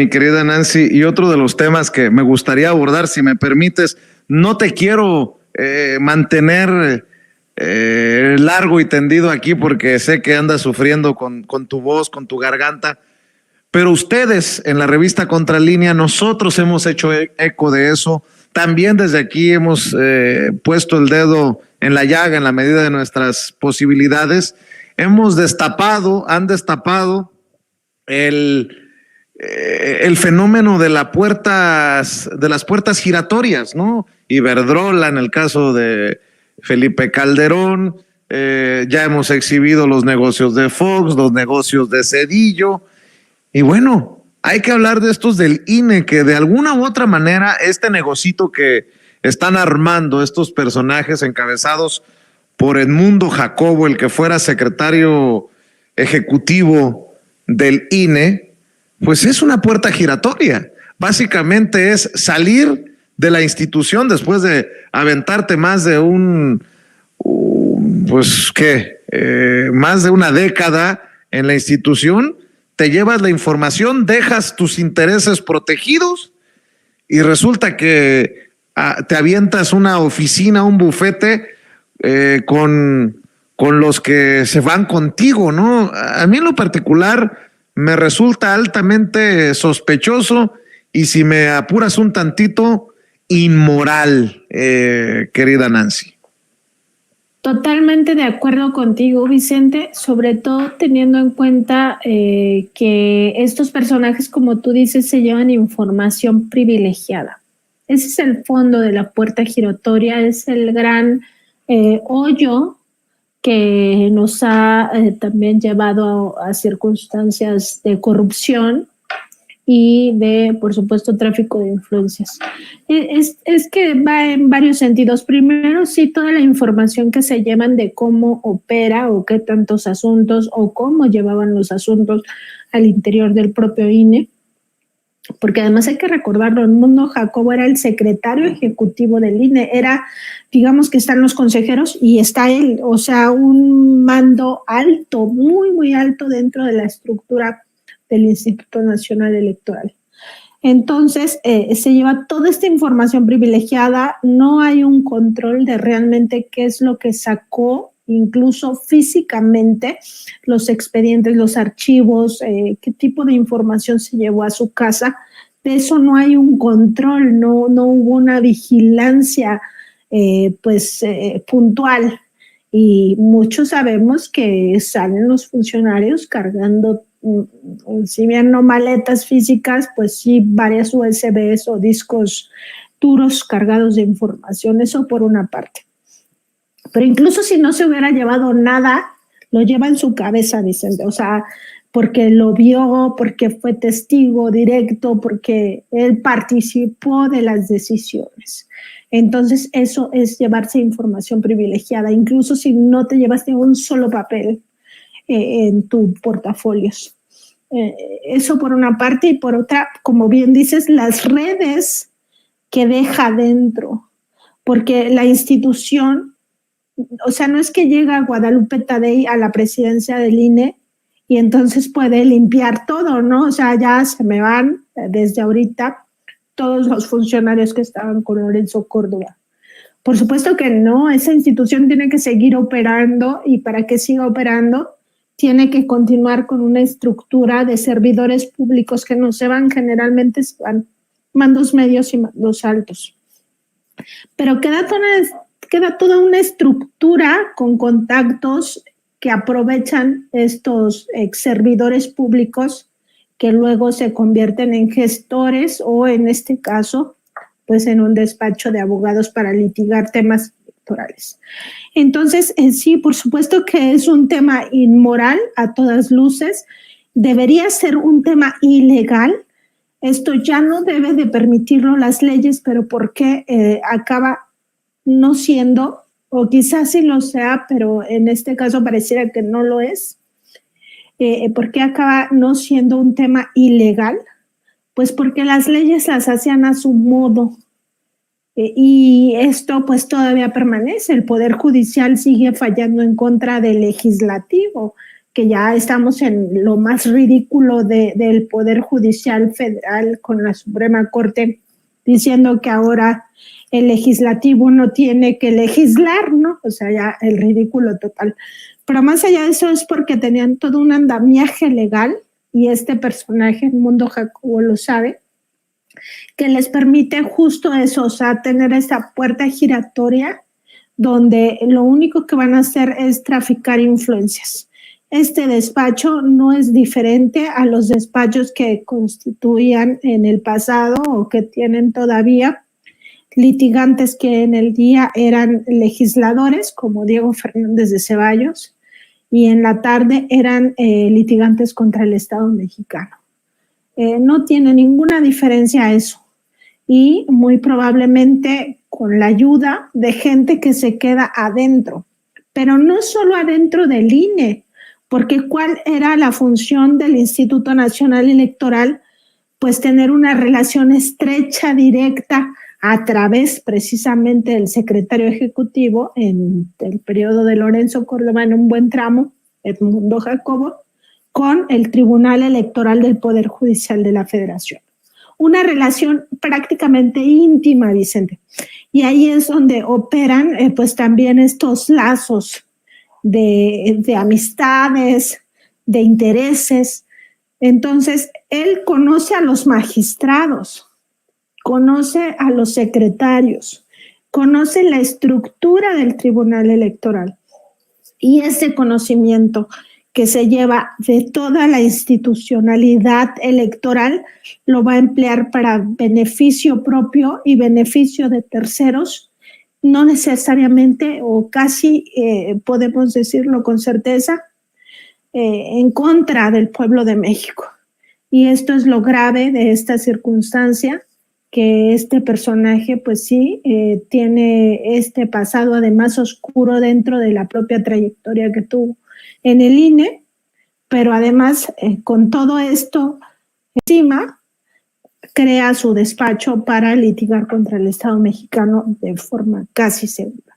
Mi querida Nancy, y otro de los temas que me gustaría abordar, si me permites, no te quiero mantener largo y tendido aquí porque sé que andas sufriendo con tu voz, con tu garganta, pero ustedes en la revista Contralínea, nosotros hemos hecho eco de eso, también desde aquí hemos puesto el dedo en la llaga en la medida de nuestras posibilidades, han destapado el fenómeno de las puertas giratorias, ¿no? Iberdrola en el caso de Felipe Calderón, ya hemos exhibido los negocios de Fox, los negocios de Cedillo, y bueno, hay que hablar de estos del INE, que de alguna u otra manera este negocito que están armando estos personajes encabezados por Edmundo Jacobo, el que fuera secretario ejecutivo del INE, pues es una puerta giratoria. Básicamente es salir de la institución después de aventarte más de más de una década en la institución, te llevas la información, dejas tus intereses protegidos y resulta que te avientas una oficina, un bufete con los que se van contigo, ¿no? A mí en lo particular me resulta altamente sospechoso y, si me apuras un tantito, inmoral, querida Nancy. Totalmente de acuerdo contigo, Vicente, sobre todo teniendo en cuenta que estos personajes, como tú dices, se llevan información privilegiada. Ese es el fondo de la puerta giratoria, es el gran hoyo que nos ha también llevado a circunstancias de corrupción y de, por supuesto, tráfico de influencias. Es que va en varios sentidos. Primero, sí, toda la información que se llevan de cómo opera o qué tantos asuntos o cómo llevaban los asuntos al interior del propio INE, porque además hay que recordarlo, Edmundo Jacobo era el secretario ejecutivo del INE, era, digamos que están los consejeros y está él, o sea, un mando alto, muy, muy alto dentro de la estructura del Instituto Nacional Electoral. Entonces, se lleva toda esta información privilegiada, no hay un control de realmente qué es lo que sacó, incluso físicamente, los expedientes, los archivos, qué tipo de información se llevó a su casa. De eso no hay un control, no hubo una vigilancia puntual. Y muchos sabemos que salen los funcionarios cargando, si bien no maletas físicas, pues sí varias USBs o discos duros cargados de información, eso por una parte. Pero incluso si no se hubiera llevado nada, lo lleva en su cabeza, Vicente, o sea, porque lo vio, porque fue testigo directo, porque él participó de las decisiones. Entonces eso es llevarse información privilegiada, incluso si no te llevaste un solo papel en tu portafolios. Eso por una parte, y por otra, como bien dices, las redes que deja dentro, porque la institución, o sea, no es que llega Guadalupe Tadei a la presidencia del INE y entonces puede limpiar todo, ¿no? O sea, ya se me van desde ahorita todos los funcionarios que estaban con Lorenzo Córdoba. Por supuesto que no, esa institución tiene que seguir operando, y para que siga operando tiene que continuar con una estructura de servidores públicos que no se van, generalmente se van mandos medios y mandos altos. Pero queda toda una estructura con contactos que aprovechan estos ex servidores públicos que luego se convierten en gestores o, en este caso, pues en un despacho de abogados para litigar temas electorales. Entonces, sí, por supuesto que es un tema inmoral a todas luces, debería ser un tema ilegal. Esto ya no debe de permitirlo las leyes, pero ¿por qué acaba no siendo? O quizás sí lo sea, pero en este caso pareciera que no lo es. ¿Por qué acaba no siendo un tema ilegal? Pues porque las leyes las hacían a su modo. Y esto pues todavía permanece. El Poder Judicial sigue fallando en contra del Legislativo, que ya estamos en lo más ridículo del Poder Judicial Federal con la Suprema Corte diciendo que ahora el legislativo no tiene que legislar, ¿no? O sea, ya el ridículo total. Pero más allá de eso es porque tenían todo un andamiaje legal, y este personaje, Edmundo Jacobo, lo sabe, que les permite justo eso, o sea, tener esa puerta giratoria donde lo único que van a hacer es traficar influencias. Este despacho no es diferente a los despachos que constituían en el pasado o que tienen todavía litigantes que en el día eran legisladores, como Diego Fernández de Ceballos, y en la tarde eran litigantes contra el Estado mexicano. No tiene ninguna diferencia eso. Y muy probablemente con la ayuda de gente que se queda adentro, pero no solo adentro del INE, porque ¿cuál era la función del Instituto Nacional Electoral? Pues tener una relación estrecha, directa, a través precisamente del secretario ejecutivo en el periodo de Lorenzo Córdoba, en un buen tramo, Edmundo Jacobo, con el Tribunal Electoral del Poder Judicial de la Federación. Una relación prácticamente íntima, Vicente. Y ahí es donde operan pues también estos lazos de amistades, de intereses. Entonces, él conoce a los magistrados, conoce a los secretarios, conoce la estructura del Tribunal Electoral, y ese conocimiento que se lleva de toda la institucionalidad electoral lo va a emplear para beneficio propio y beneficio de terceros, no necesariamente o casi podemos decirlo con certeza, en contra del pueblo de México. Y esto es lo grave de esta circunstancia, que este personaje pues sí tiene este pasado además oscuro dentro de la propia trayectoria que tuvo en el INE, pero además con todo esto encima crea su despacho para litigar contra el Estado mexicano de forma casi segura.